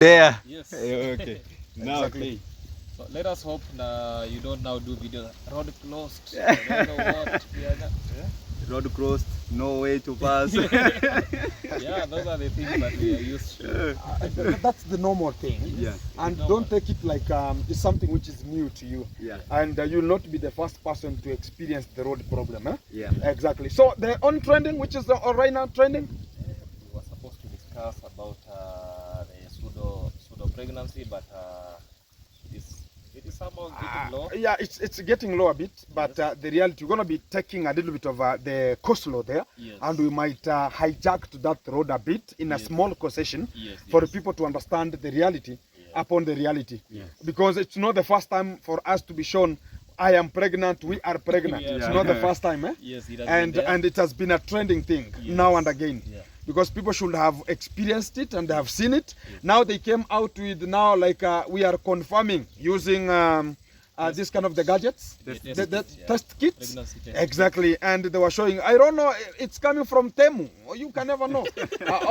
There. Yes. Okay. Now, Exactly. So let us hope you don't now do video road closed. I don't know what we are not, road crossed, no way to pass. yeah, those are the things that we are used to. That's the normal thing. Yeah. And Normal. don't take it like it's something which is new to you. Yeah. And you'll not be the first person to experience the road problem. Eh? Yeah. Exactly. So the on trending, which is the right now trending. We were supposed to discuss about the pseudo pregnancy, but it is somehow getting low. Yeah, it's getting low a bit, but Yes. the reality, we're going to be taking a little bit of the coastload there, Yes. and we might hijack to that road a bit in a Yes. small concession Yes, for yes. people to understand the reality upon the reality. Yes. Because it's not the first time for us to be shown, I am pregnant, we are pregnant. Yeah. It's Yeah. not the first time, eh? Yes, it has and been there. and it has been a trending thing Yes. now and again. Yeah. Because people should have experienced it and they have seen it. Now they came out with now like we are confirming using this kind of the gadgets, Test the kits, yeah. test kits. Pregnancy test Exactly, and they were showing. I don't know. It's coming from Temu. Or you can never know,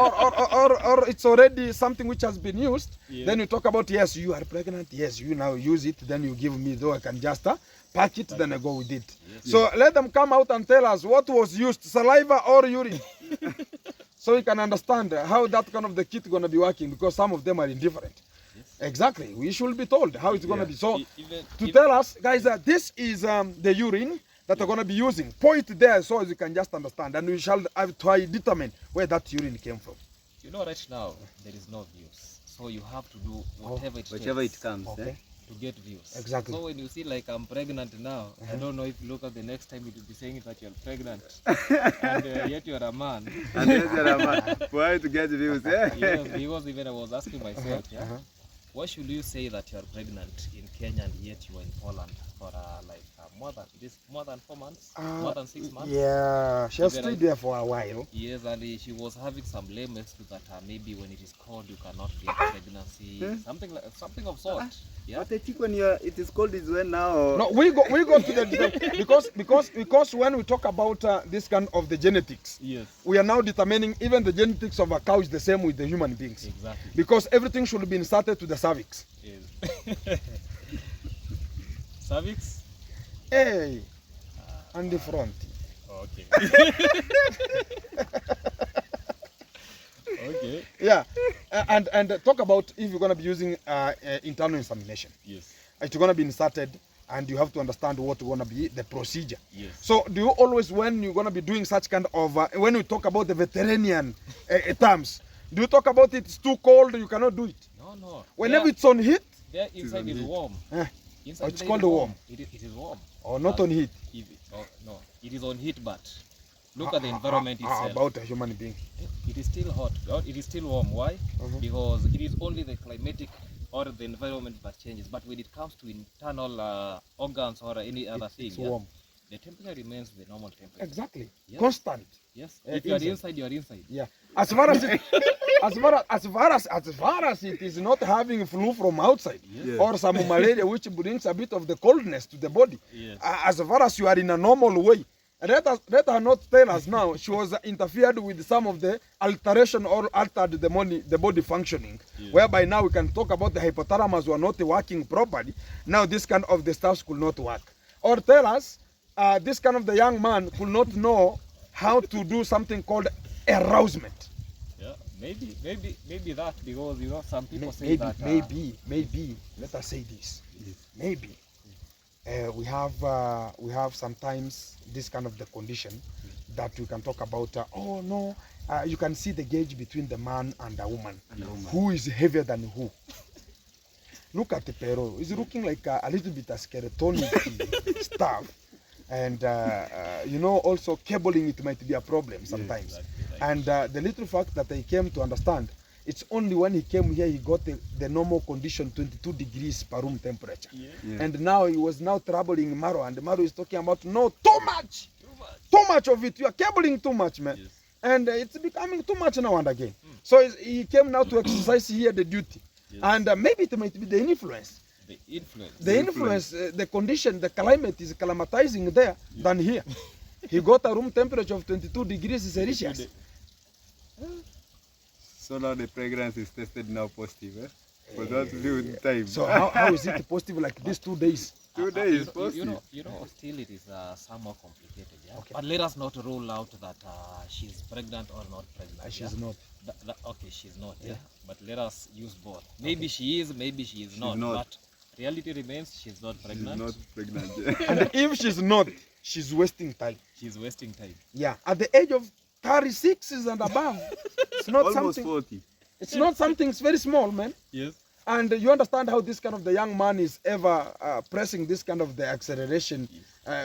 or it's already something which has been used. Yeah. Then you talk about yes, you are pregnant. Yes, you now use it. Then you give me though I can just pack it. Then I go with it. Yes. So let them come out and tell us what was used, saliva or urine. So we can understand how that kind of the kit going to be working, because some of them are indifferent. Yes. Exactly. We should be told how it's going to be. So Even to tell us, guys, that this is the urine that we're going to be using. Pour it there so as you can just understand. And we shall have to determine where that urine came from. you know, right now there is no views, so you have to do whatever it Whichever takes it comes. Okay. to get views. Exactly. So when you see like I'm pregnant now, I don't know if you look at the next time it will be saying that you're pregnant, and yet you're a man. And then there are man, why to get views? Yes, because even I was asking myself, yeah, why should you say that you're pregnant in Kenya and yet you are in Poland for like more than 4 months, more than 6 months? Yeah, she has Even stayed I- there for a while. Yes, and she was having some lame excuse that maybe when it is cold you cannot get pregnancy, something of sort. Yeah. But I think when it is cold is when now. No, we go to the because when we talk about this kind of the genetics, Yes. we are now determining even the genetics of a cow is the same with the human beings. Exactly. Because everything should be inserted to the cervix. Yes. Cervix. Hey, and the front. Okay. Okay. Yeah, and talk about if you're going to be using internal insemination. Yes. It's going to be inserted, and you have to understand what's going to be the procedure. Yes. So do you always, when you're going to be doing such kind of, when we talk about the veterinarian terms, do you talk about it's too cold, you cannot do it? No. Whenever There- it's on heat, there inside is warm. eh, Inside it's there called is warm. It is warm. or not on heat, No, it is on heat, but look at the environment itself. about a human being. It is still hot. It is still warm. Why? Mhm. Because it is only the climatic or the environment that changes. But when it comes to internal organs or any other thing, It's warm. the temperature remains the normal temperature. Exactly. Yes. Constant. Yes. Eh, If you are inside. inside, you are inside. Yeah. As far as it, as far as it is not having flu from outside, Yes. or some malaria which brings a bit of the coldness to the body. Yes. As far as you are in a normal way, let her not tell us now she was interfered with some of the alteration or altered the body functioning, Yes. whereby now we can talk about the hypothalamus were not working properly. Now this kind of the stuff could not work. Or tell us this kind of the young man could not know how to do something called arousement. Yeah. Maybe that, because you know some people say Maybe, that. maybe. Let us say this. Maybe we have sometimes this kind of the condition that we can talk about. Oh no, you can see the gauge between the man and the woman. Who is heavier than who? Look at the Pero. He's looking like a little bit of skeletonic stuff. And you know, also cabling, it might be a problem sometimes. Exactly. And the little fact that I came to understand, it's only when he came here he got the normal condition, 22 degrees per room temperature. Yeah. Yeah. And now he was now troubling Maro, and Maro is talking about no, too much of it. You are cabling too much, man. Yes. And it's becoming too much now and again. So he came now to exercise here the duty. Yes. And maybe it might be the influence. The influence. The influence, the condition, the climate is climatizing there than here. He got a room temperature of 22 degrees Celsius. So now the pregnancy is tested now positive, eh? For that due time. So how is it positive like these 2 days? 2 days you positive. know, still it is somewhat complicated, yeah. Okay. But let us not rule out that she's pregnant or not pregnant. She's yeah? not. Okay, she's not, yeah. But let us use both. Maybe she is, maybe she is not. not. But reality remains, she's not She's pregnant. not pregnant yet. And if she's not, she's wasting time. She's wasting time. Yeah, at the age of 36 and above, it's not Almost something. 40. It's not something. It's very small, man. Yes. And you understand how this kind of the young man is ever pressing this kind of the acceleration.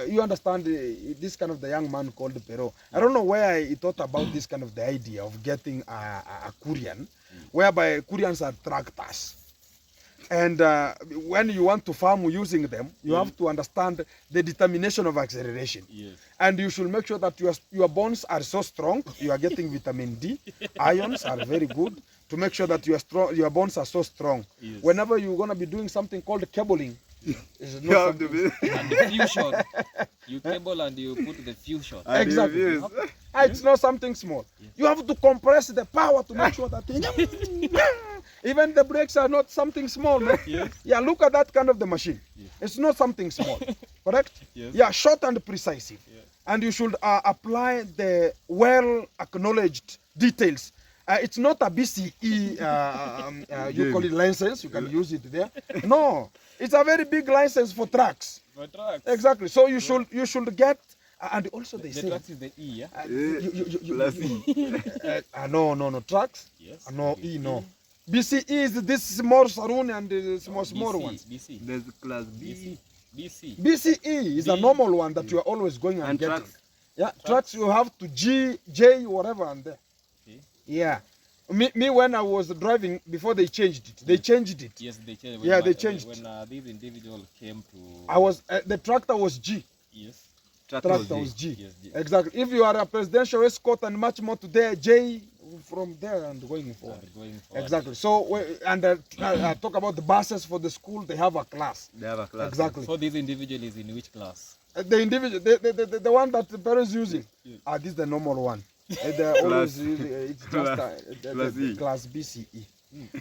You understand this kind of the young man called Pero. I don't know where he thought about this kind of the idea of getting a Korean, whereby Koreans are tractors. And when you want to farm using them, you have to understand the determination of acceleration. Yes. And you should make sure that your bones are so strong. You are getting vitamin D. Ions are very good to make sure that your bones are so strong. Yes. Whenever you're going to be doing something called cabling, it's You not have to something. be. And the fusion. You cable and you put the fusion. And Exactly. you use- It's not something small. You have to compress the power to make sure that even the brakes are not something small, man. Yes. Yeah, look at that kind of the machine. It's not something small, correct? Yes. Yeah, short and precise. And you should apply the well-acknowledged details. It's not a BCE, you call it license, you can use it there. No, it's a very big license for trucks. For trucks. Exactly. So you should get, and also they The say, trucks is the E, yeah? Plus E. no, trucks. Yes. No, E, no. BCE is this small saloon and the small ones. BC. There's class B. BC. BCE is a normal one that you are always going and, And getting. trucks. Yeah, trucks you have to G, J, whatever and there. Okay. Yeah. Me when I was driving, before they changed it. They changed it. Yes, they changed. Yeah, they changed. When this individual came to. I was, the tractor was G. Yes. Tractor was G. Yes, G. Exactly. If you are a presidential escort and much more to there, J from there and going forward. Going forward. Exactly. So, talk about the buses for the school, they have a class. They have a class. Exactly. So this individual is in which class? The individual, the one that the parents using, this is the normal one. They're always using, it's just Class E. class BCE.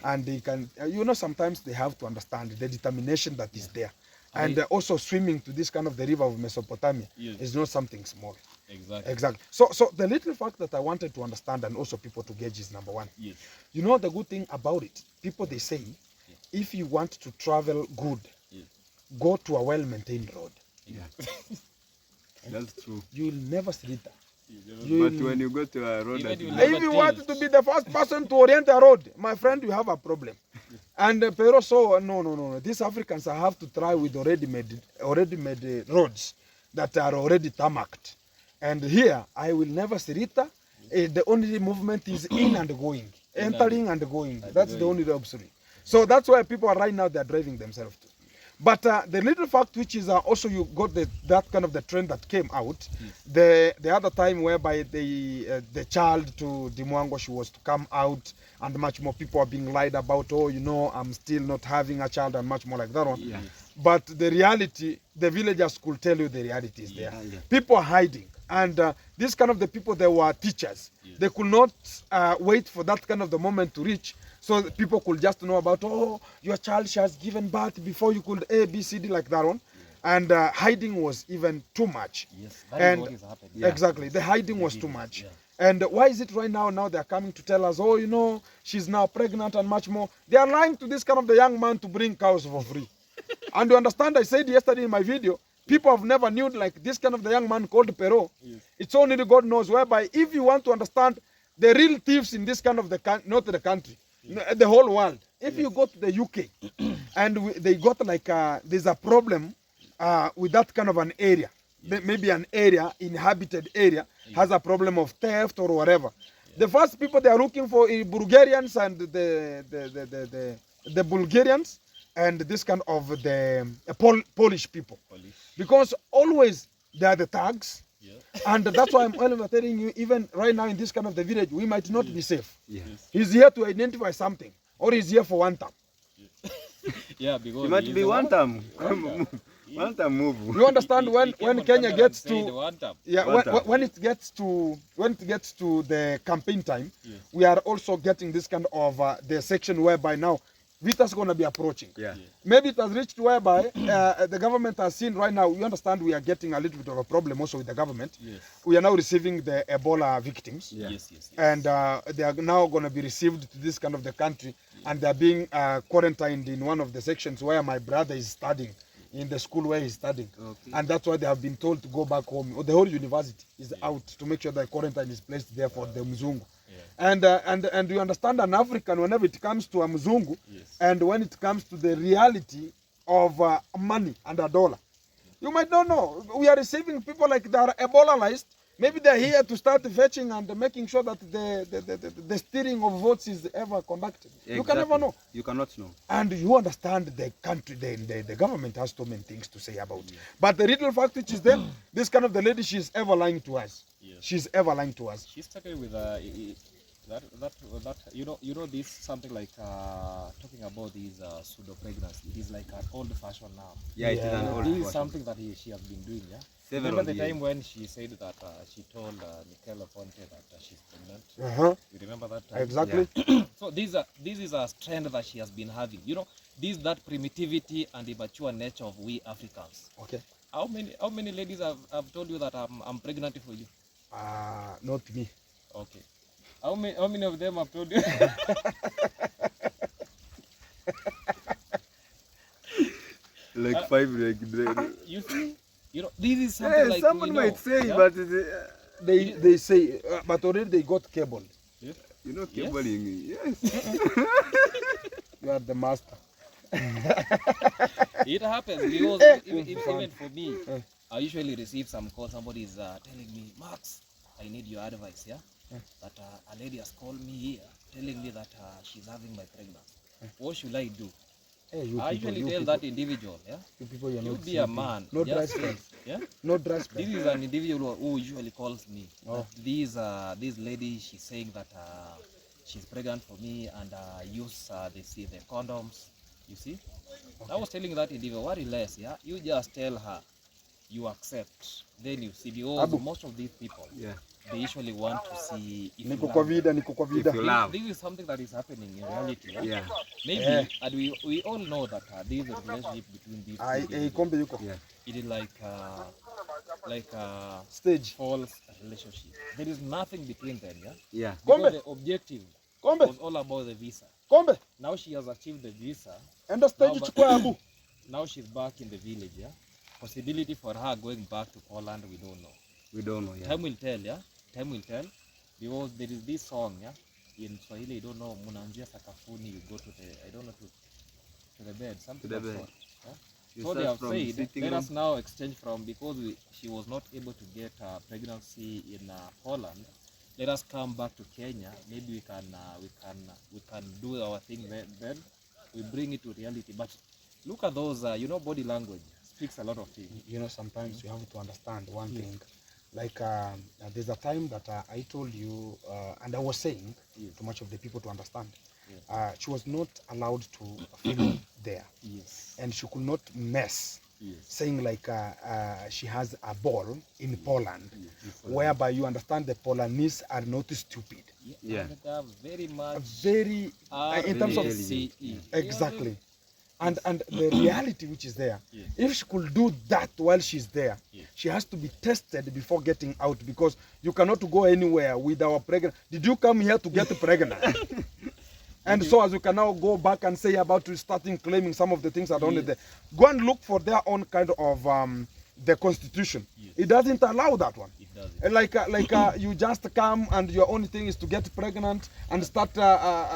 And they can, sometimes they have to understand the determination that is there. And also swimming to this kind of the river of Mesopotamia is not something small. Exactly. Exactly. So the little fact that I wanted to understand and also people to gauge is number one. Yes. You know the good thing about it, people they say, if you want to travel good, go to a well-maintained road. Yeah. That's true. You will never see that. But when you go to a road Even that you is never If you tell. want to be the first person to orient a road, my friend, you have a problem. And Pero so no. These Africans have to try with already made roads that are already tarmacked. And here I will never see it. The only movement is in and going, entering and going. That's the only option. So that's why people are right now they are driving themselves too. But the little fact which is also you got that kind of the trend that came out, the other time whereby the child to Dimwango, she was to come out and much more people are being lied about, I'm still not having a child and much more like that one. Yeah. But the reality, the villagers could tell you the reality is there. Yeah. People are hiding. And this kind of the people, they were teachers. They could not wait for that kind of the moment to reach. So people could just know about, your child she has given birth before you could A, B, C, D like that one. And hiding was even too much. Yes. That And is what is happening. exactly, the hiding was too much. And why is it right now they're coming to tell us, she's now pregnant and much more. They are lying to this kind of the young man to bring cows for free. And you understand, I said yesterday in my video, people have never knew like this kind of the young man called Pero. It's only God knows, whereby if you want to understand the real thieves in this kind of not the country, the whole world. If you go to the UK and they got like, there's a problem with that kind of an area, maybe an area, inhabited area, has a problem of theft or whatever. The first people they are looking for is Bulgarians and the Bulgarians and this kind of the Polish people. Because always they are the thugs. And that's why I'm always telling you, even right now in this kind of the village, we might not be safe. He's here to identify something, or he's here for one time. Yeah, because You might he be is one a- time. One time move. You understand He when came when on Kenya camera gets and said to one time. yeah One time. when it gets to the campaign time, Yes. we are also getting this kind of the section whereby now Vita's going to be approaching. Yeah. Maybe it has reached whereby the government has seen right now. You understand we are getting a little bit of a problem also with the government. Yes. We are now receiving the Ebola victims. Yeah. Yes. And they are now going to be received to this kind of the country, and they are being quarantined in one of the sections where my brother is studying, in the school where he's studying. Okay. And that's why they have been told to go back home. The whole university is out to make sure that quarantine is placed there for the Mzungu. And you understand, an African, whenever it comes to a Mzungu, Yes. and when it comes to the reality of money and a dollar, you might not know. We are receiving people like they are Ebola-ized. Maybe they're here to start fetching and making sure that the steering of votes is ever conducted. You can never know. You cannot know. And you understand the country, the government has so many things to say about it. But the little fact which is there, this kind of the lady, she's ever lying to us. Yes. She's ever lying to us. She started with that you know this something like talking about these pseudo pregnancy. It is like an old fashion now. Yeah, it is an Yeah. old This is fashion. something that she has been doing. Yeah. Several Remember the years. time when she said that she told Michaela Ponte that she's pregnant. Uh-huh. You remember that time? Exactly. So this is a trend that she has been having. You know, this that primitivity and immature nature of we Africans. Okay. How many ladies have told you that I'm pregnant for you? Not me. Okay. How many of them have told you? Like 5 like You see, you know, this is something Hey, like someone we know, might say, yeah? but They say, but already they got cabled. Yes. you know, Yes. cabling. Yes. You are the master. It happens because even for me, I usually receive some call. Somebody is telling me, Max, I need your advice. Yeah, that a lady has called me here, telling me that she's having my pregnancy. What should I do? Hey, you I people, usually you tell people, that individual, yeah, you people, you're you not be a simple. man. No dry just say, spell. yeah. No dry spell. This is an individual who usually calls me. Oh. That this lady, she's saying that she's pregnant for me and use the condoms. You see, I was telling that individual, worry less, yeah. You just tell her, you accept. Then you see, because Abu. most of these people, Yeah. they usually want to see if you Niko love kwa them. vida, niko kwa vida. If you love. This is something that is happening in reality. Yeah? Yeah. Maybe, Yeah. and we all know that there is a relationship between these two individuals. Kombe yuko. Yeah. It is like Stage. false relationship. There is nothing between them, yeah? Yeah. Kombe. Because the objective Kombe. was all about the visa. Kombe. Now she has achieved the visa. Enda stage Now, chukua Abu. Now she's back in the village, yeah? Possibility for her going back to Poland, we don't know. We don't know. Yeah. Time will tell, yeah? Time will tell. Because there is this song, yeah? In Swahili, I don't know, Munanzia Sakafuni, you go to the, I don't know, to the bed, something To the like bed. that. Yeah? You So they start have from said, sitting let room. us now exchange from, because she was not able to get pregnancy in Poland, let us come back to Kenya. Maybe we can do our thing then we bring it to reality. But look at those, body language speaks a lot of things. You know, sometimes you have to understand one thing. Like there's a time that I told you, and I was saying to much of the people to understand, she was not allowed to film there, Yes. and she could not mess, Yes. saying like she has a ball in Poland, Yes. whereby you understand the Polonese are not stupid, Yeah. And they are very much very in terms of RACE. exactly. And the reality which is there, Yes. if she could do that while she's there, Yes. she has to be tested before getting out, because you cannot go anywhere with our pregnant. Did you come here to get pregnant? And so as you can now go back and say about starting claiming some of the things that are only Yes. there, go and look for their own kind of the constitution. Yes. It doesn't allow that one. It does. Like you just come and your only thing is to get pregnant and start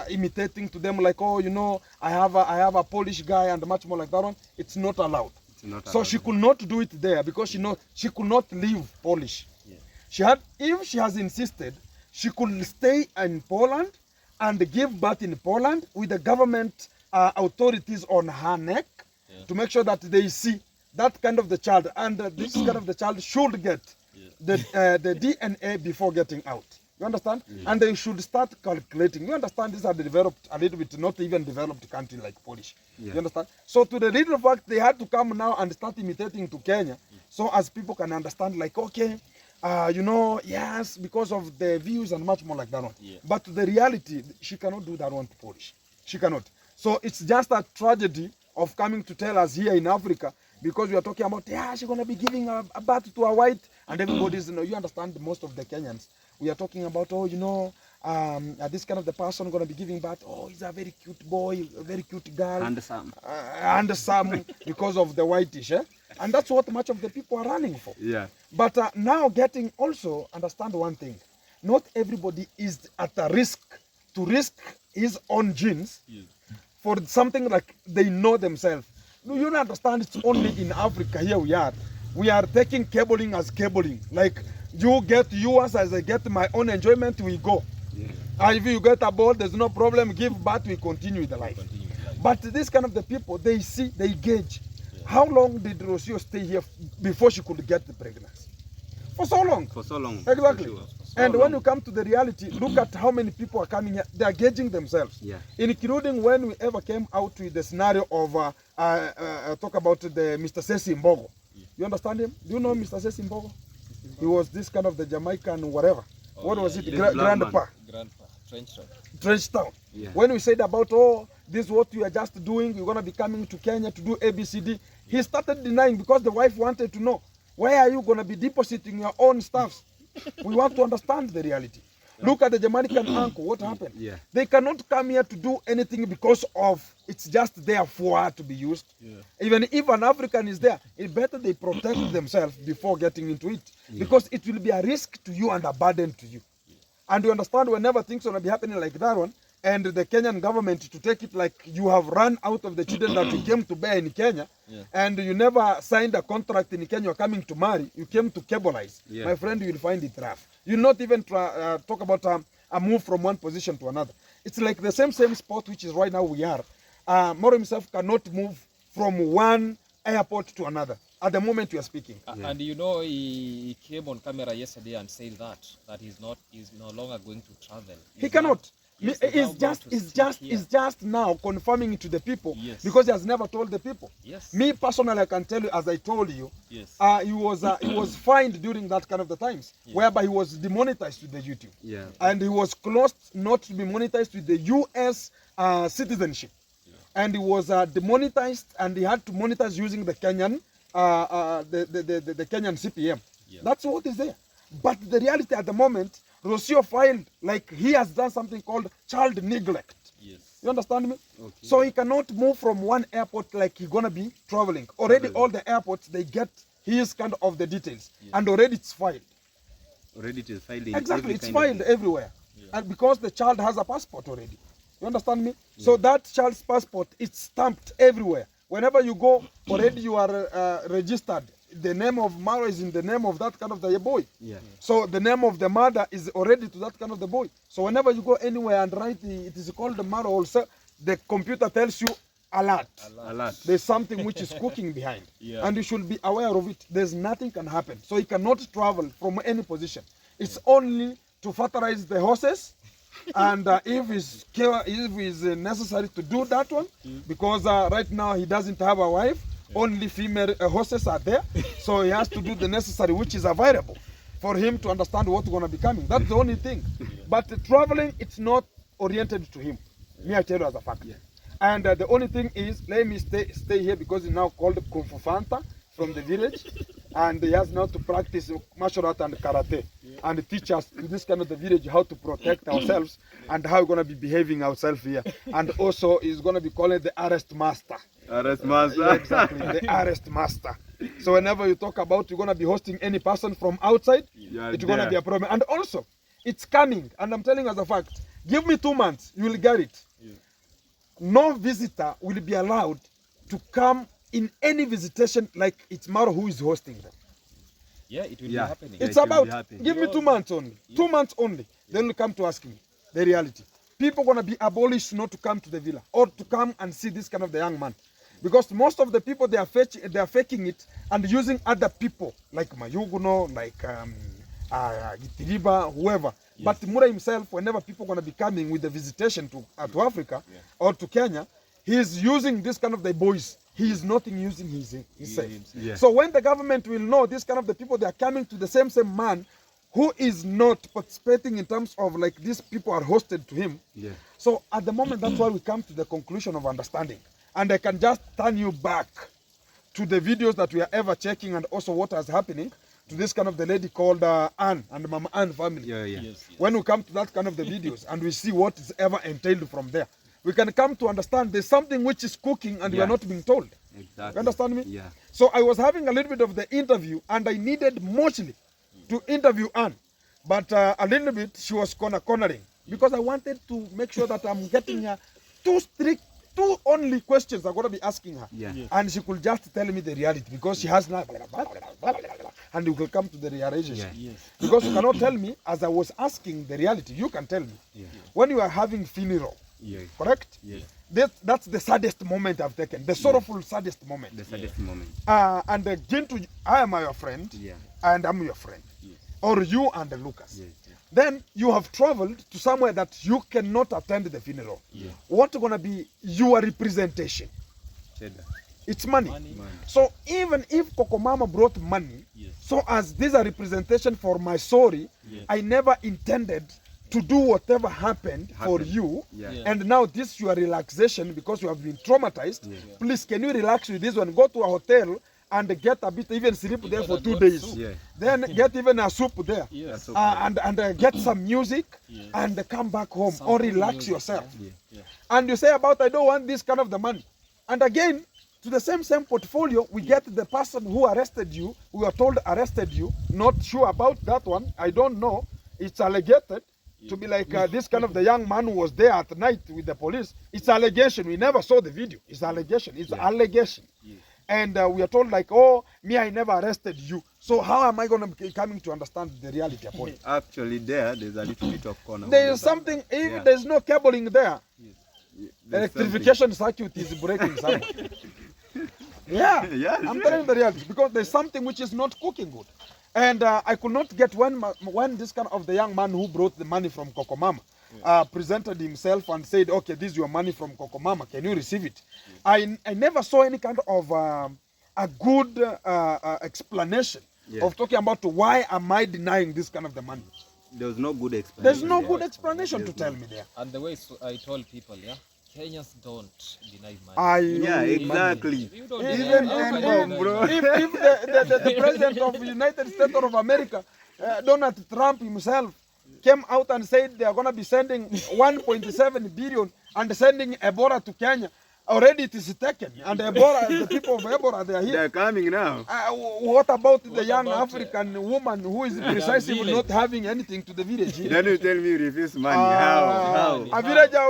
imitating to them like, oh, you know, I have a Polish guy and much more like that one. It's not allowed. It's not So allowed. she could not do it there because she could not leave Polish. Yeah. If she has insisted, she could stay in Poland and give birth in Poland with the government authorities on her neck to make sure that they see that kind of the child, and this kind of the child should get the DNA before getting out. You understand? And they should start calculating. You understand? These are developed, a little bit, not even developed country like Polish. You understand? So to the little fact, they had to come now and start imitating to Kenya, so as people can understand, like, okay, you know, yes, because of the views and much more like that one. But the reality, she cannot do that one to Polish. She cannot. So it's just a tragedy of coming to tell us here in Africa, because we are talking about, yeah, she's going to be giving a bath to a white, and everybody's, you know, you understand, most of the Kenyans, we are talking about, oh, you know, this kind of the person going to be giving birth, oh, he's a very cute boy, a very cute girl. Handsome, because of the whitish, eh? And that's what much of the people are running for. Yeah. But now getting also, understand one thing, not everybody is at a risk to risk his own genes for something like they know themselves. No, you don't understand, it's only in Africa here we are taking cabling as cabling. Like, you get yours as I get my own enjoyment, we go. If you get a ball, there's no problem, give birth, we continue the life. But this kind of the people, they see, they gauge. How long did Rocio stay here before she could get the pregnancy? For so long. For so long. Exactly. Sure. And when you come to the reality, look at how many people are coming here. They are gauging themselves. Yeah. Including when we ever came out with the scenario of, talk about the Mr. Sesi Mbogo. You understand him? Do you know Mr. Sesi Mbogo? He was this kind of the Jamaican whatever. What was it? Grandpa. Trench Town. Yeah. When we said about, oh, this is what we are just doing, we're going to be coming to Kenya to do ABCD, he started denying because the wife wanted to know, where are you going to be depositing your own stuffs? We want to understand the reality. Look at the Jamaican uncle, what happened? Yeah. They cannot come here to do anything because of, it's just there for her to be used. Even if an African is there, it's better they protect themselves before getting into it. Because it will be a risk to you and a burden to you. And you understand, whenever things are going to be happening like that one, and the Kenyan government to take it like you have run out of the children that you came to bear in Kenya, and you never signed a contract in Kenya, you're coming to marry, you came to cablize. My friend, you will find it rough. You'll not even talk about a move from one position to another. It's like the same spot which is right now we are. Moro himself cannot move from one airport to another at the moment we are speaking. And you know, he came on camera yesterday and said that he's no longer going to travel. He cannot. It's just now confirming it to the people, because he has never told the people. Me personally, I can tell you, as I told you, he was fined during that kind of the times, whereby he was demonetized with the YouTube, and he was closed not to be monetized with the US citizenship, and he was demonetized, and he had to monetize using the Kenyan the Kenyan CPM. That's what is there. But the reality at the moment, Rocio filed, like, he has done something called child neglect. You understand me? So he cannot move from one airport like he's gonna be traveling. Already all the airports, they get his kind of the details, and already it's filed. Already it is filed. Exactly, it's filed everywhere, and because the child has a passport already. You understand me? So that child's passport, it's stamped everywhere. Whenever you go, already you are registered. The name of Maro is in the name of that kind of the boy. So the name of the mother is already to that kind of the boy. So whenever you go anywhere and write, it is called the Maro also, the computer tells you alert. There's something which is cooking behind. And you should be aware of it. There's nothing can happen. So he cannot travel from any position. It's only to fertilize the horses. And if it's necessary to do that one, because right now he doesn't have a wife, only female horses are there, so he has to do the necessary which is available for him to understand what's going to be coming. That's the only thing. But traveling, it's not oriented to him. Me, I tell you as a fact. And the only thing is, let me stay here because he's now called Kung Fu Fanta from the village, and he has now to practice martial art and karate, and teach us in this kind of the village how to protect ourselves and how we're going to be behaving ourselves here. And also he's going to be called the arrest master. Arrest master. Yeah, exactly, the arrest master. So whenever you talk about you're going to be hosting any person from outside, it's going to be a problem. And also, it's coming, and I'm telling you as a fact, give me 2 months, you will get it. No visitor will be allowed to come in any visitation like it's Maro who is hosting them. It will be happening. It's about, give me 2 months only. 2 months only. Then will come to ask me the reality. People going to be abolished not to come to the villa or to come and see this kind of the young man. Because most of the people, they are faking it and using other people like Mayuguno, like Gitiriba, whoever. But Mura himself, whenever people are going to be coming with the visitation to Africa or to Kenya, he is using this kind of the boys. He is not using himself. Yeah. So when the government will know this kind of the people, they are coming to the same man who is not participating in terms of like these people are hosted to him. Yeah. So at the moment, that's why we come to the conclusion of understanding. And I can just turn you back to the videos that we are ever checking and also what is happening to this kind of the lady called Anne and Mama Anne family. Yeah, yeah. Yes, yes. When we come to that kind of the videos and we see what is ever entailed from there, we can come to understand there's something which is cooking and we are not being told. Exactly. You understand me? Yeah. So I was having a little bit of the interview and I needed mostly to interview Anne. But a little bit she was cornering because I wanted to make sure that I'm getting her two only questions I'm going to be asking her. Yeah. Yes. And she could just tell me the reality because she has now, and we will come to the realization. Yeah. Yes. Because you cannot tell me, as I was asking the reality, you can tell me. Yeah. When you are having funeral, Yeah. correct? Yeah. That's the saddest moment I've taken, the sorrowful saddest moment. The saddest moment. And Gintu, I am your friend, Yeah. and I'm your friend. Yes. Or you and Lucas. Yes. Then you have traveled to somewhere that you cannot attend the funeral. Yeah. What's going to be your representation? Cheddar. It's money. Money. Man. So even if Kokomama brought money, Yes. so as this is a representation for my story, Yes. I never intended to do whatever happened for you. Yeah. Yeah. And now this your relaxation because you have been traumatized. Yeah. Please, can you relax with this one? Go to a hotel and get a bit, even sleep there for got a 2 good days. soup. Yeah. Then get even a soup there. Yes. That's so And get some music Yes. and come back home Some or good relax music, yourself. Yeah. Yeah. And you say about I don't want this kind of the money. And again, to the same portfolio, we get the person who arrested you, we are told arrested you, not sure about that one, I don't know. It's alleged to be like this kind of the young man who was there at night with the police. It's allegation, we never saw the video. It's allegation, it's allegation. Yeah. And we are told like, oh, me, I never arrested you. So how am I going to be coming to understand the reality upon it? Actually, there's a little bit of corner. There is something, if Yeah. there's no cabling there, There's electrification circuit is breaking somewhere. Yeah, Yeah, I'm sure. telling you the reality because there's something which is not cooking good. And I could not get when this kind of the young man who brought the money from Kokomama presented himself and said, okay, this is your money from Kokomama, can you receive it? I never saw any kind of a good explanation Yeah. of talking about why am I denying this kind of the money. There was no good explanation. There's no there. good explanation to tell me there. And the way I told people, yeah, Kenyans don't deny money. I Yeah, know, exactly. If you don't Even deny money, how and, can you deny bro. money? if the president of the United States of America, Donald Trump himself, came out and said they are going to be sending 1.7 billion and sending Ebola to Kenya, already it is taken. And Ebola, the people of Ebola, they are here. They're coming now. What about the What young about, African woman who is precisely village? not having anything to the village? Then you tell me you refuse money. Ah, How? a villager,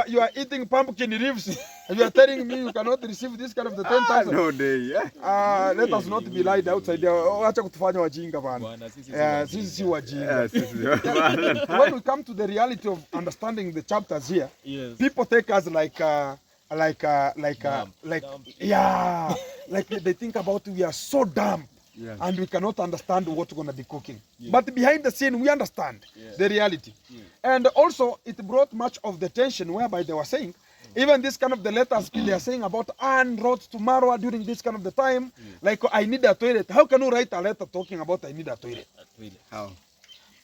you are eating pumpkin leaves. And you are telling me you cannot receive this kind of the 10,000. No day. Yeah. Let us not be lied outside there. Acha kutufanya wajinga bana. Bwana, sisi si Sisi si wajinga. Yes, yes. When we come to the reality of understanding the chapters here, Yes. people take us like Dumb. yeah, like they think about we are so dumb. Yeah. And we cannot understand what we're going to be cooking. But behind the scene, we understand the reality. And also, it brought much of the tension whereby they were saying, even this kind of the letters they are saying about Anne wrote to Marwa during this kind of the time, like, I need a toilet. How can you write a letter talking about I need a toilet? How?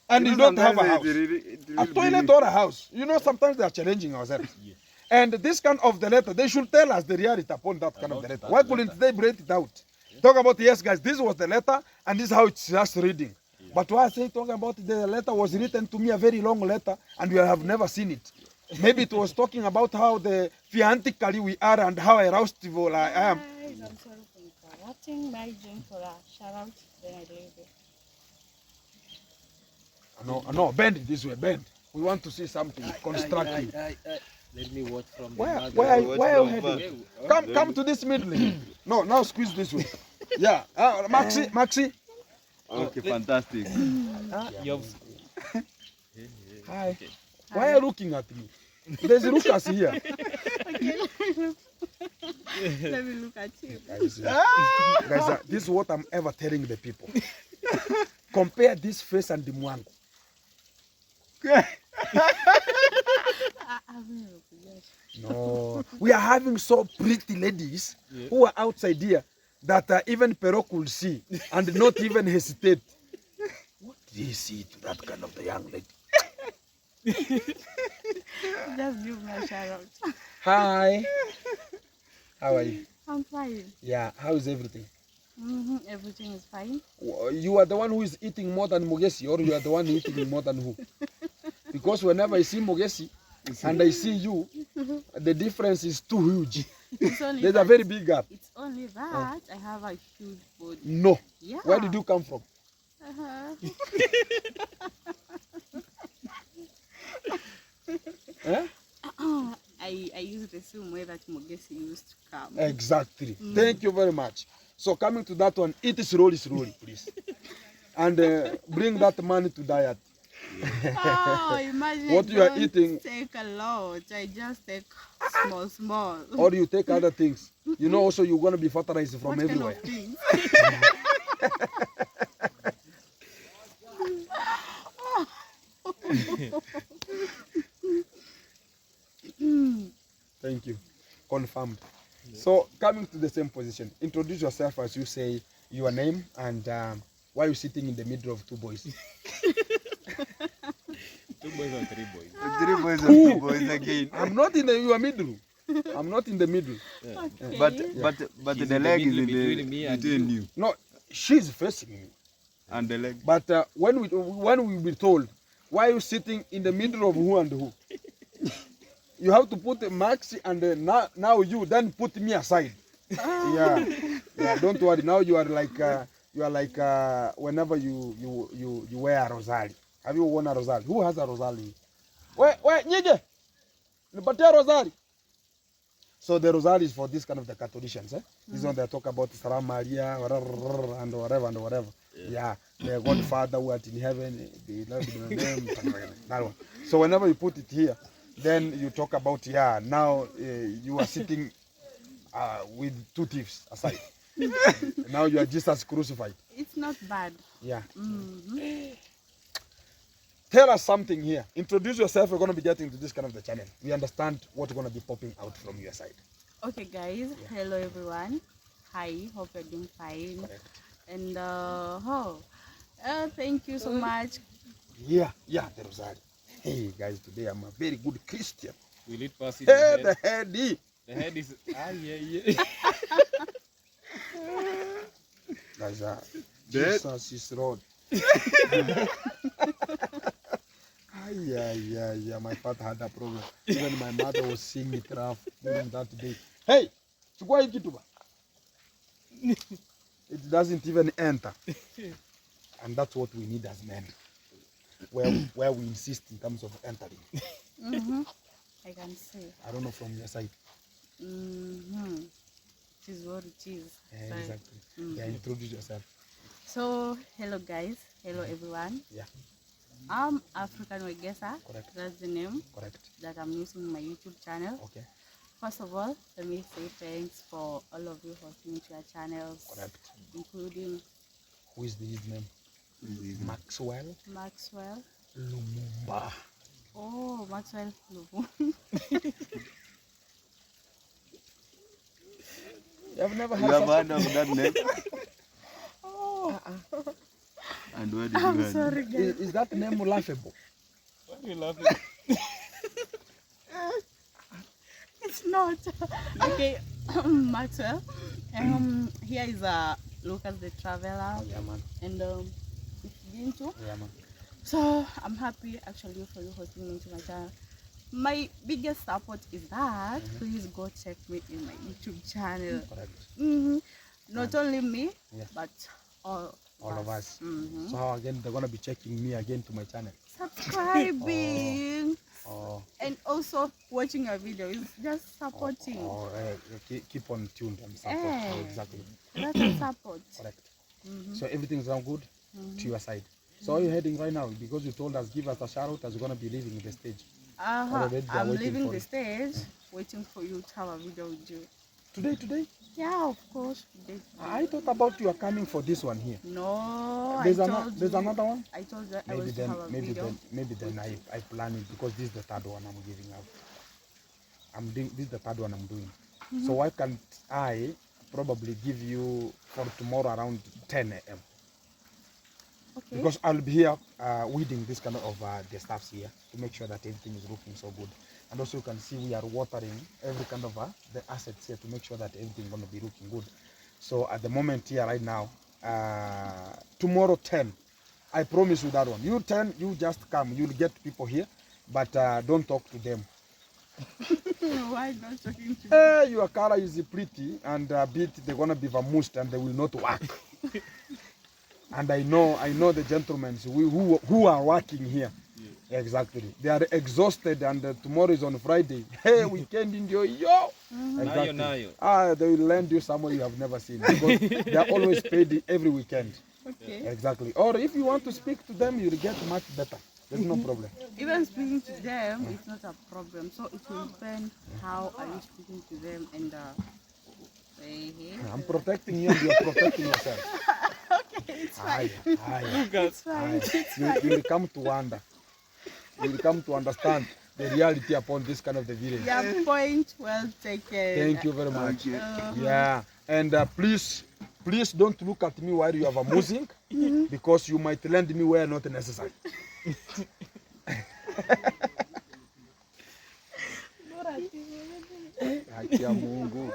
And you don't have a house. It A toilet or a house. You know, sometimes they are challenging ourselves. And this kind of the letter, they should tell us the reality upon that kind of the letter. Why couldn't they break it out? Talk about, yes, guys, this was the letter, and this is how it's just reading. But why I say talking about the letter was written to me, a very long letter, and we have never seen it. Maybe it was talking about how the fiantically we are and how arousable I am. Guys, I'm sorry for interrupting. Mary Jane for a shout out. Then I leave it. No, bend it this way, bend. We want to see something constructive. Let me watch from the Where back. are you heading? Come to this middle. No, now squeeze this way. Yeah, Maxi. Okay, fantastic. You've- Hi. Why are you looking at me? There's Lucas here. Let me look at you. Guys, this is what I'm ever telling the people. Compare this face and the Mwangu. No, we are having so pretty ladies who are outside here that even Pero could see and not even hesitate. What do you see to that kind of the young lady? Just give me a shout out. Hi. How are you? I'm fine. Yeah, how is everything? Everything is fine. You are the one who is eating more than Mogesi, or you are the one eating more than who? Because whenever I see Mogesi and I see you, the difference is too huge. It's only There's that, a very big gap. It's only that I have a huge body. No. Yeah. Where did you come from? Eh? I used the same way that Mogesi used to come. Exactly. Thank you very much. So coming to that one, eat slowly, please. And bring that money to diet. Oh, imagine What you are don't eating. take a lot. I just take small. Or you take other things. You know also you're going to be fertilized from What everywhere. kind of things? Thank you. Confirmed. So coming to the same position, introduce yourself as you say your name and why you sitting in the middle of two boys. 2 boys or 3 boys? 3 boys or 2 boys again. I'm not in your middle. I'm not in the middle. Okay. But She's the in the leg is middle in between me and between you No, she's facing me. and the leg. But when we be told, why are you sitting in the middle of who and who? You have to put Maxi and now you, then put me aside. Yeah, don't worry. Now you are like whenever you wear a rosary. Have you worn a rosary? Who has a rosary? Wait, Nyige, nipatie rosary. So the rosary is for this kind of the Catholicians. This one they talk about Salam Maria and whatever. Yeah, the Godfather who art in heaven, the Lord in the name, that one. So whenever you put it here, then you talk about now you are sitting with 2 thieves aside. Now you are Jesus crucified. It's not bad. Yeah. Mhm. Tell us something here. Introduce yourself. We're going to be getting to this kind of the channel. We understand what's going to be popping out from your side. Okay, guys. Hello, everyone. Hi. Hope you're doing fine. Correct. And thank you so much. Yeah, the rosary. Hey guys, today I'm a very good Christian. Will it pass in Hey, the the head? head. The head is... yeah. Guys, That- Jesus is Lord. Yeah. My father had a problem. Even my mother was seeing it rough during that day. Hey, chukua hii kitu ba. It doesn't even enter. And that's what we need as men. Where we insist in terms of entering. I can see. I don't know from your side. It is what it is. Yeah, Right. exactly. Yeah, introduce yourself. So, hello guys. Hello everyone. Yeah, I'm African Wegesa. Correct. That's the name correct. that I'm using in my YouTube channel. Okay, First of all, let me say thanks for all of you hosting to your channels, correct. including Who is his name? Maxwell Maxwell. Lumumba. Oh, Maxwell Lubu. You have never You had have such heard of that name? And where did you I'm learn? sorry, guys. is that name laughable? Why are you laughing? It's not. Okay, Maxwell. Here is Lucas the Traveler, Yeah, man. and it's been too. Yeah, man. So I'm happy actually for you hosting me to my channel. My biggest support is that please go check me in my YouTube channel. Correct. Not only me, Yeah. but all All of us. Mhm. So how again they're gonna be checking me again to my channel. Subscribing Oh, and also watching your videos, just supporting. keep on tuned and support. Eh. Oh, exactly. That's a support. Correct. So everything's now good to your side. So are you heading right now? Because you told us give us a shout out as you're gonna be leaving the stage. Already they are I'm waiting leaving for the you. stage, waiting for you to have a video with you. Today? Yeah, of course. I thought about you are coming for this one here. No, There's, I told there's you. another one? I told you I was to have a video. Maybe then I plan it because this is the third one I'm giving out. This is the third one I'm doing. So why can't I probably give you for tomorrow around 10 a.m. Okay. because I'll be here weeding this kind of the stuffs here to make sure that everything is looking so good. And also you can see we are watering every kind of the assets here to make sure that everything is going to be looking good. So at the moment here right now, tomorrow 10, I promise you that one. You 10, you just come, you'll get people here, but don't talk to them. Why not talking to me? Your color is pretty and a bit they're going to be vamoosed and they will not work. And I know the gentlemen who are working here. Yeah. Exactly. They are exhausted and tomorrow is on Friday. Hey, weekend in your yo. Exactly. Nayo. They will lend you somewhere you have never seen because they are always paid every weekend. Okay. Exactly. Or if you want to speak to them, you'll get much better. There's no problem. Even speaking to them, it's not a problem. So it will depend how are you speaking to them and I'm protecting you and you're protecting yourself. okay, it's fine. It's fine. It's You will come to wonder. You will come to understand the reality upon this kind of the village. Your point well taken. Thank you very much. Yeah, and please don't look at me while you are amusing because you might lend me where not necessary. Haki ya Mungu.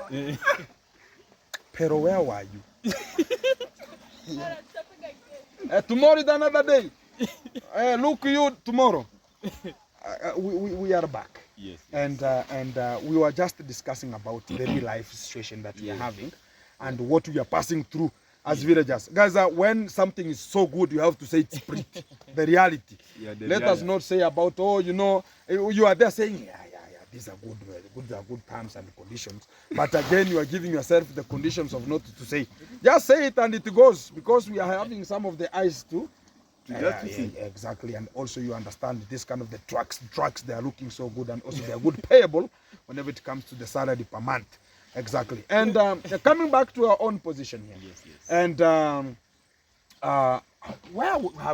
Pero where were you? Tomorrow is another day. Look you tomorrow. We are back. Yes. And we were just discussing about the real life situation that we are having and what we are passing through as villagers. Guys, when something is so good, you have to say it's pretty. The reality. Let us not say about, oh, you know, you are there saying, yeah, these are good terms and conditions. But again, you are giving yourself the conditions of not to say. Just say it and it goes, because we are having some of the eyes too. Exactly, and also you understand this kind of the trucks, they are looking so good, and also they are good payable whenever it comes to the salary per month. Exactly. And coming back to our own position here. Yes. And how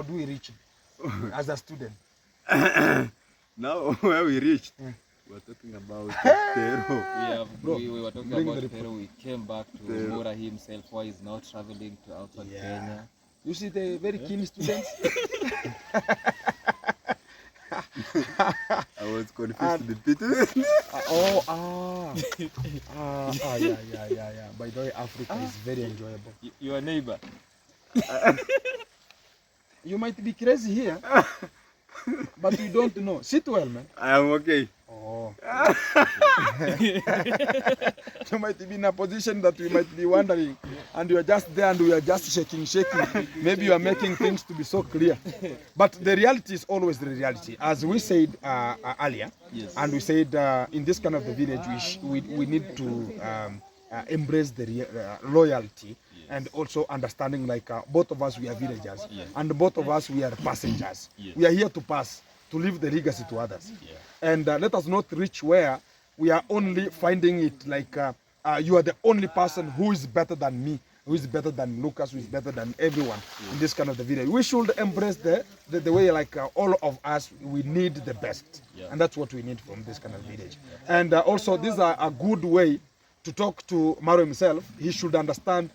do we reach as a student? Now where we reached, we're talking about Pero. We were talking about Pero. We came back to Mura himself, why he's not traveling to outside Kenya. You see the very keen students? I was confused with Peter. Yeah. By the way, Africa is very enjoyable. Your neighbor. You might be crazy here, but you don't know. Sit well, man. I am okay. Oh. You might be in a position that we might be wondering, and you are just there and we are just shaking. Maybe you are making things to be so clear. But the reality is always the reality. As we said earlier, and we said in this kind of the village, we need to embrace the loyalty and also understanding, like both of us, we are villagers, and both of us, we are passengers. We are here to pass, to leave the legacy to others. And let us not reach where we are only finding it like you are the only person who is better than me, who is better than Lucas, who is better than everyone in this kind of the village. We should embrace the way, like all of us, we need the best. And that's what we need from this kind of village. And also, this is a good way to talk to Maro himself. He should understand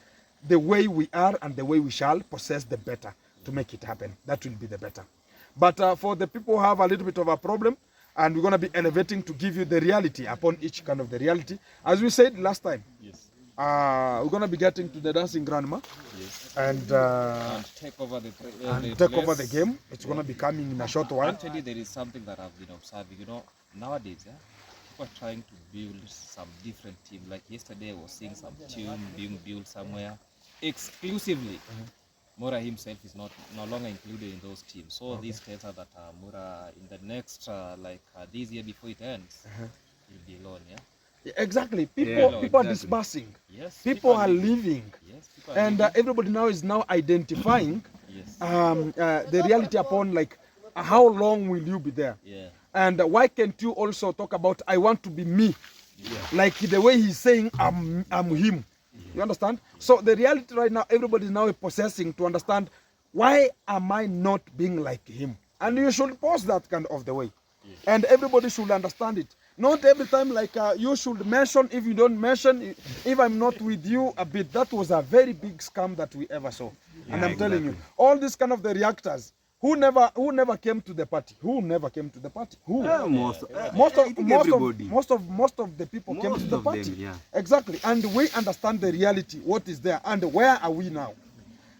the way we are and the way we shall possess the better to make it happen. That will be the better. But for the people who have a little bit of a problem, and we're going to be elevating to give you the reality upon each kind of the reality. As we said last time, we're going to be getting to the dancing grandma and take over the game. It's going to be coming in a short while. Actually, there is something that I've been observing. You know, nowadays, people are trying to build some different team. Like yesterday, I was seeing some team being built somewhere exclusively. Mura himself is no longer included in those teams. So this tells us that Mura, in the next, this year before it ends, he'll be alone, Exactly. People are dispersing. Yes. People are leaving. Yes. And everybody now is now identifying the reality upon, like, how long will you be there? And why can't you also talk about, I want to be me Like the way he's saying, I'm him. You understand? So the reality right now, everybody is now possessing to understand, why am I not being like him? And you should pause that kind of the way. And everybody should understand it. Not every time like you should mention, if you don't mention, if I'm not with you a bit. That was a very big scam that we ever saw. And I'm telling you, all these kind of the reactors, who never came to the party? Who never came to the party? Who? Most of the people came to the of party. them, yeah. Exactly. And we understand the reality, what is there, and where are we now?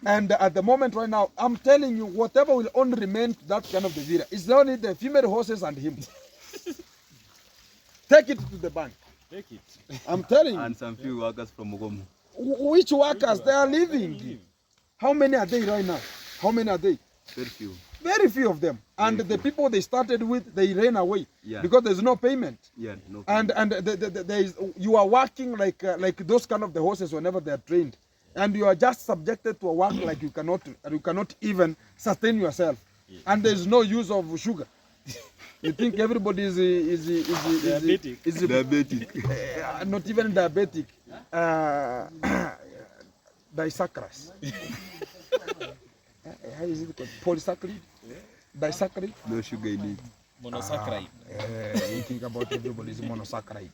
And at the moment right now, I'm telling you, whatever will only remain to that kind of the Vira is only the female horses and him. Take it to the bank. Take it. I'm telling you. And some few workers from Mugomu. Which workers? They are leaving. How many are they right now? How many are they? Very few. Very few of them. And the people they started with, they ran away. Yeah. Because there's no payment. Yeah, no. And there is, you are working like those kind of the horses whenever they are trained. And you are just subjected to a work like you cannot even sustain yourself. And there is no use of sugar. You think everybody is Diabetic. Diabetic. Not even diabetic. Disaccharide. How is it called? Polysaccharide? Disaccharide? No sugar in it. Monosaccharide. You think about everybody is monosaccharide.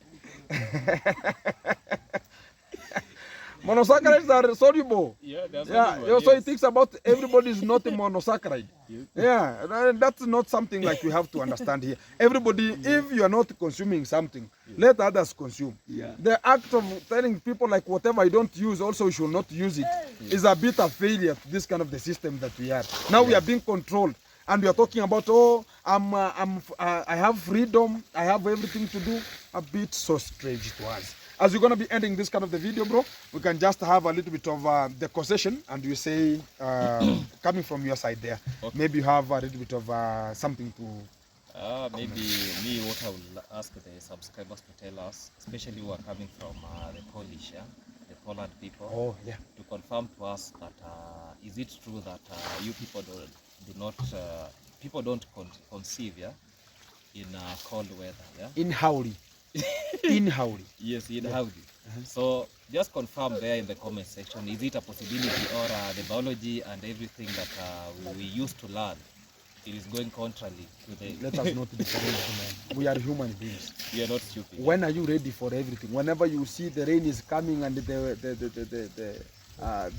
Monosaccharides are soluble. Yeah, that's Yeah, so he thinks about everybody is not a monosaccharide. Yeah, that's not something like we have to understand here. Everybody, if you are not consuming something, let others consume. Yeah. The act of telling people like whatever I don't use, also you should not use it, is a bit of failure to this kind of the system that we have. Now we are being controlled, and we are talking about, oh, I have freedom, I have everything to do. A bit so strange to us. As we're going to be ending this kind of the video, bro, we can just have a little bit of the concession, and you say, coming from your side there, maybe you have a little bit of something to... Maybe me, what I will ask the subscribers to tell us, especially who are coming from the Polish, the Poland people, Oh, yeah. to confirm to us that is it true that you people don't conceive, in cold weather, In Howley. In Howley. Yes, in Howdy. So just confirm there in the comment section, is it a possibility, or the biology and everything that we used to learn, it is going contrary to the... Let us not be man. We are human beings. We are not stupid. When are you ready for everything? Whenever you see the rain is coming and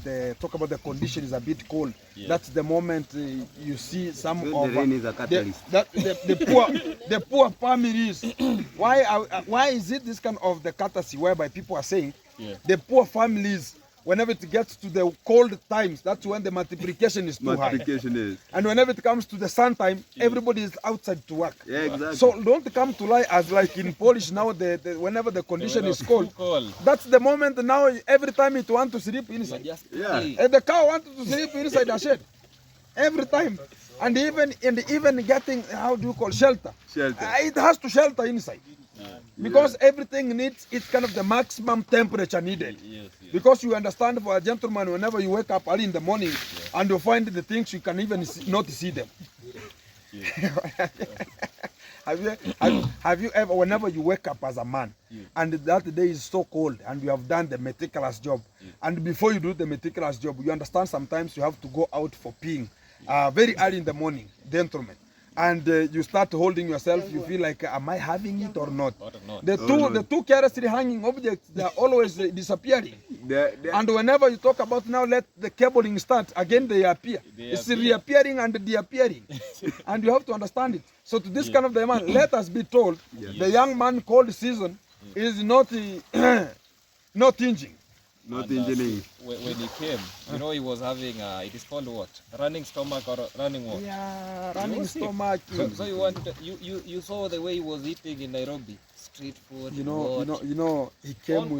the talk about the condition is a bit cold, that's the moment you see some of the rain is a catalyst. the poor families. Why is it this kind of the courtesy whereby people are saying the poor families, whenever it gets to the cold times, that's when the multiplication is too high. And whenever it comes to the sun time, everybody is outside to work. Yeah, exactly. So don't come to lie as like in Polish now, whenever the condition is cold, that's the moment now every time it wants to sleep inside. And the cow wants to sleep inside the shed. Every time. And even getting, how do you call, shelter. It has to shelter inside. Because everything needs, it's kind of the maximum temperature needed. Because you understand, for a gentleman, whenever you wake up early in the morning and you find the things, you can even not see them. Have you ever, whenever you wake up as a man and that day is so cold and you have done the meticulous job, and before you do the meticulous job, you understand sometimes you have to go out for peeing very early in the morning, gentlemen. And you start holding yourself, you feel like, am I having it or not? The two carelessly hanging objects, they are always disappearing. And whenever you talk about now, let the cabling start, again they appear. It's reappearing and disappearing. And you have to understand it. So to this kind of the man, let us be told, the young man cold season is not not changing. Not engineering. When he came, you know, he was having it is called what? Running stomach or running what? Yeah, running stomach. So you saw the way he was eating in Nairobi, street food. You know, he came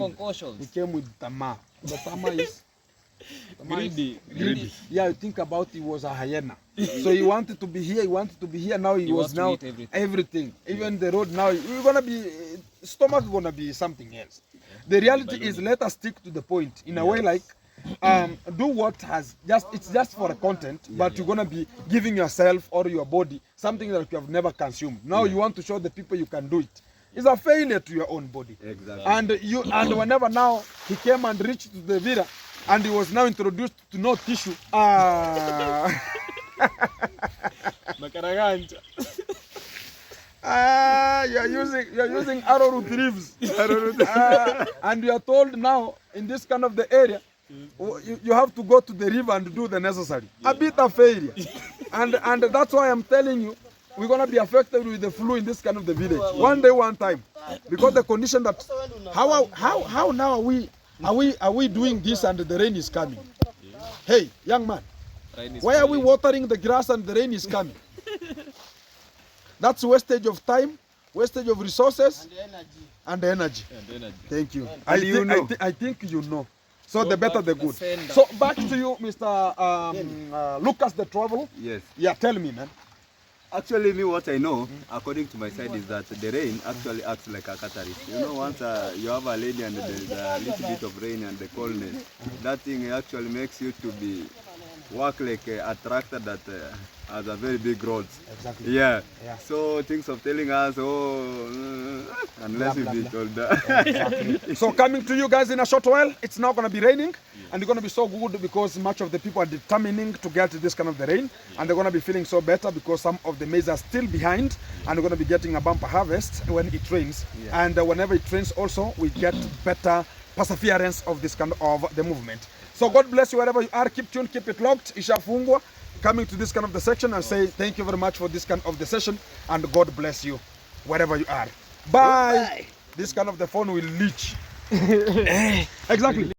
with tama. The tama is greedy. Yeah, you think about he was a hyena. So he wanted to be here, now he was now everything. Even the road now, we're gonna be, stomach gonna be something else. The reality is, let us stick to the point in a way like, do what has it's just for a content, but you're gonna be giving yourself or your body something that you have never consumed. Now you want to show the people you can do it. is a failure to your own body. Exactly. And whenever now he came and reached to the villa and he was now introduced to no tissue. Makaraganja. You're using arrowroot leaves. And you are told now in this kind of the area, you have to go to the river and do the necessary. A bit of failure. And that's why I'm telling you, we're gonna be affected with the flu in this kind of the village. One day, one time. Because the condition that how now are we doing this and the rain is coming? Hey, young man, why are we watering the grass and the rain is coming? That's wastage of time, wastage of resources, and energy. Thank you. I think you know. So the better the good. So back to you, Mr. Lucas the Travel. Yes. Yeah, tell me, man. Actually, me what I know, according to my side, is that the rain actually acts like a catalyst. You know, once you have a lady and there's a little bit of rain and the coldness, that thing actually makes you to be work like a tractor that has a very big roads. Exactly. Yeah. Yeah. So things of telling us, unless we be told that. Exactly. So coming to you guys in a short while, it's now going to be raining, and it's going to be so good because much of the people are determining to get this kind of the rain, and they're going to be feeling so better because some of the maize are still behind, and we're going to be getting a bumper harvest when it rains. Yeah. And whenever it rains also, we get better perseverance of this kind of the movement. So God bless you wherever you are. Keep tuned, keep it locked. Ishafungwa coming to this kind of the section and say thank you very much for this kind of the session, and God bless you wherever you are. Bye. This kind of the phone will leach. Exactly.